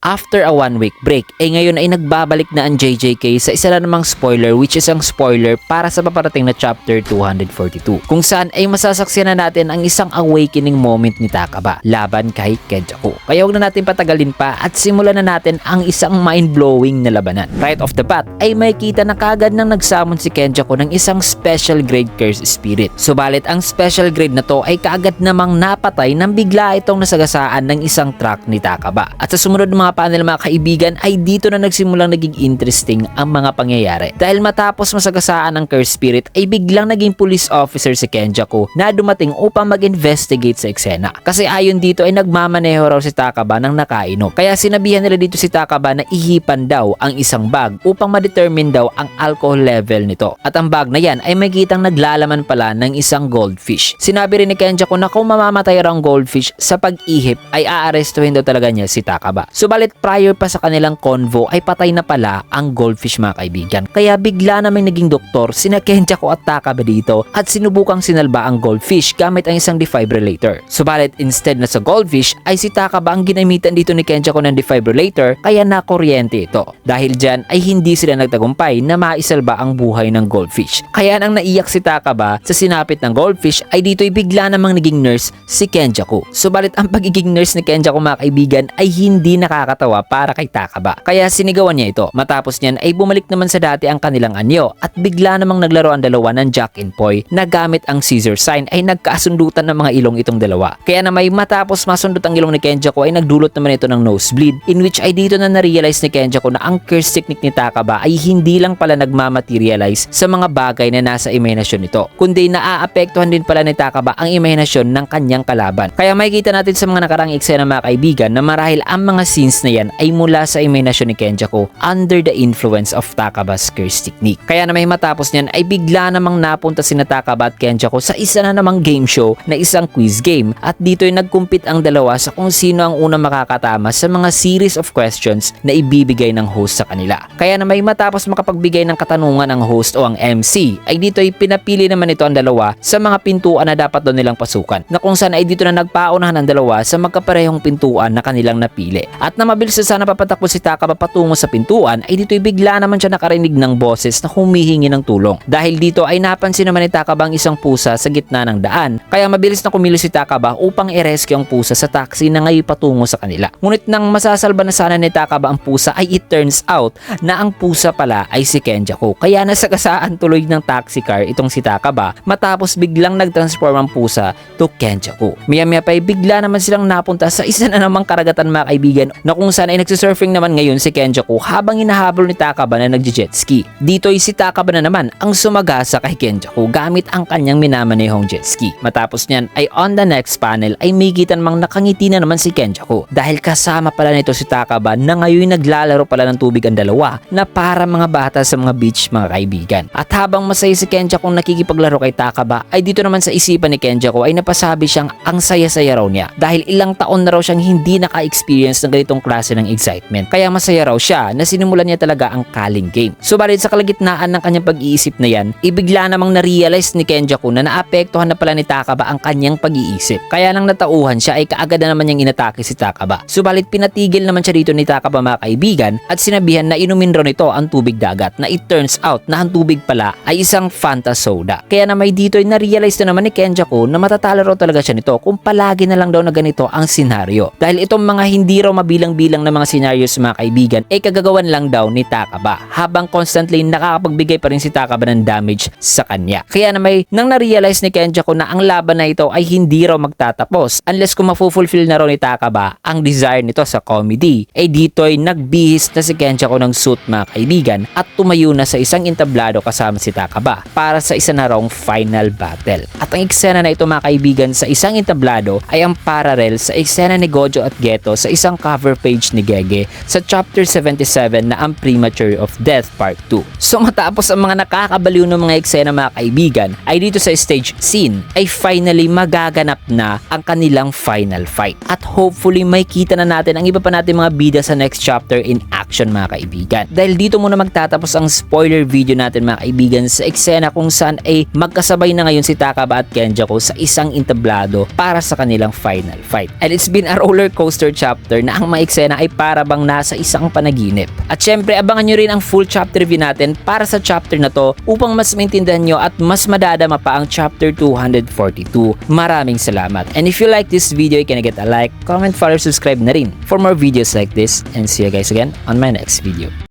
After a 1 week break, ngayon ay nagbabalik na ang JJK sa isa na namang spoiler, which is ang spoiler para sa paparating na chapter 242, kung saan ay masasaksiyan na natin ang isang awakening moment ni Takaba laban kay Kenjaku. Kaya huwag na natin patagalin pa at simulan na natin ang isang mind-blowing na labanan. Right off the bat ay makikita na kagad nang nagsamon si Kenjaku ng isang special grade curse spirit. Subalit ang special grade na to ay kaagad namang napatay nang bigla itong nasagasaan ng isang truck ni Takaba. At sa sumunod na mga panel mga kaibigan ay dito na nagsimulang naging interesting ang mga pangyayari. Dahil matapos masagasaan ng curse spirit ay biglang naging police officer si Kenjaku na dumating upang mag-investigate sa eksena. Kasi ayon dito ay nagmamaneho raw si Takaba ng nakainom. Kaya sinabihan nila dito si Takaba na ihipan daw ang isang bag upang ma-determine daw ang alcohol level nito. At ang bag na yan ay makikitang naglalaman pala ng isang goldfish. Sinabi rin ni Kenjaku na kung mamamatay raw ang goldfish sa pag-ihip ay aarestuhin daw talaga niya si Takaba. Subalit prior pa sa kanilang convo ay patay na pala ang goldfish mga kaibigan. Kaya bigla namang naging doktor sina Kenjaku at Takaba dito at sinubukang sinalba ang goldfish gamit ang isang defibrillator. Subalit instead na sa goldfish ay si Takaba ang ginamitan dito ni Kenjaku ng defibrillator kaya nakuryente ito. Dahil dyan ay hindi sila nagtagumpay na maisalba ang buhay ng goldfish. Kaya nang naiyak si Takaba sa sinapit ng goldfish ay dito ay bigla namang naging nurse si Kenjaku. Subalit ang pagiging nurse ni Kenjaku mga kaibigan ay hindi nakakatawa para kay Takaba. Kaya sinigawan niya ito. Matapos niyan ay bumalik naman sa dati ang kanilang anyo at bigla namang naglaro ang dalawa ng Jack and Poy na gamit ang scissor sign ay nagkasundutan ng mga ilong itong dalawa. Kaya na may matapos masundot ang ilong ni Kenjaku ay nagdulot naman ito ng nosebleed, in which ay dito na na-realize ni Kenjaku na ang curse technique ni Takaba ay hindi lang pala nagmamaterialize sa mga bagay na nasa imahinasyon nito, kundi naaapektuhan din pala ni Takaba ang imahinasyon ng kanyang kalaban. Kaya makikita natin sa mga nakarang eksena mga kaibigan na marahil ang mga scenes na yan ay mula sa imahinasyon ni Kenjaku under the influence of Takaba's curse technique. Kaya na may matapos niyan ay bigla namang napunta sina Takaba at Kenjaku sa isa na namang game show na isang quiz game at dito ay nagkumpit ang dalawa sa kung sino ang unang makakatama sa mga series of questions na ibibigay ng host sa kanila. Kaya na may matapos makapagbigay ng katanungan ang host o ang MC ay dito ay pinapili naman ito ang dalawa sa mga pintuan na dapat doon nilang pasukan, na kung saan ay dito na nagpaunahan ang dalawa sa magkaparehong pintuan na kanilang napili. At na mabilis na sana papatakbo si Takaba patungo sa pintuan ay dito ay bigla naman siya nakarinig ng boses na humihingi ng tulong. Dahil dito ay napansin naman ni Takaba ang isang pusa sa gitna ng daan, kaya mabilis na kumilos si Takaba upang i-rescue ang pusa sa taxi na ngayon patungo sa kanila. Ngunit nang masasalba na sana ni Takaba ang pusa ay it turns out na ang pusa pala ay si Kenjaku. Kaya nasagasaan tuloy ng taxi car itong si Takaba matapos biglang nagtransform ang pusa to Kenjaku. Maya-maya pa ay bigla naman silang napunta sa isa na namang karagatan mga kaibigan na kung saan ay nagsisurfing naman ngayon si Kenjaku habang hinahabol ni Takaba na nagje-jet ski. Dito ay si Takaba na naman ang sumagasa kay Kenjaku gamit ang kanyang minamanehong jet ski. Matapos niyan ay on the next panel ay migitan mang nakangiti na naman si Kenjaku dahil kasama pala nito si Takaba na ngayon naglalaro pala ng tubig ang dalawa na para mga bata sa mga beach mga kaibigan. At habang masaya si Kenjaku nakikipaglaro kay Takaba ay dito naman sa isipan ni Kenjaku ay napasabi siyang ang saya-saya raw niya dahil ilang taon na raw siyang hindi naka-experience ng ganitong klase ng excitement. Kaya masaya raw siya na sinimulan niya talaga ang calling game. Subalit sa kalagitnaan ng kanyang pag-iisip na yan, ibigla namang na-realize ni Kenjaku na naapektuhan na pala ni Takaba ang kanyang pag-iisip. Kaya nang natauhan siya ay kaagad na naman niyang inatake si Takaba. Subalit pinatigil naman siya dito ni Takaba mga kaibigan at sinabihan na inumin raw nito ang tubig dagat, na it turns out na ang tubig pala ay isang Fanta soda. Kaya na may dito ay na-realize na naman ni Kenjaku na matatalo raw talaga siya nito kung palagi na lang daw na ganito ang senaryo. Dahil itong mga hindi raw mabilang-bilang na mga scenarios mga kaibigan ay kagagawan lang daw ni Takaba habang constantly nakakapagbigay pa rin si Takaba ng damage sa kanya. Kaya na may nang na-realize ni Kenjaku na ang laban na ito ay hindi raw magtatapos unless kung mafulfill na raw ni Takaba ang desire nito sa comedy. Dito ay nagbihis na si Kenjaku ng suit mga kaibigan at tumayo na sa isang entablado kasama si Takaba para sa isa na raw final battle. At ang eksena na ito mga kaibigan sa isang entablado ay ang parallel sa eksena ni Gojo at Geto sa isang cover page ni Gege sa chapter 77 na ang Premature of Death Part 2. So matapos ang mga nakakabaliw ng mga eksena mga kaibigan ay dito sa stage scene ay finally magaganap na ang kanilang final fight. At hopefully may kita na natin ang iba pa natin mga bida sa next chapter in action. action mga kaibigan. Dahil dito muna magtatapos ang spoiler video natin mga kaibigan sa eksena kung saan ay magkasabay na ngayon si Takaba at Kenjaku sa isang entablado para sa kanilang final fight. And it's been a roller coaster chapter na ang mga eksena ay para bang nasa isang panaginip. At syempre abangan nyo rin ang full chapter review natin para sa chapter na to upang mas maintindihan nyo at mas madadama pa ang chapter 242. Maraming salamat. And if you like this video, you can get a like, comment, follow, subscribe na rin for more videos like this, and see you guys again on my next video.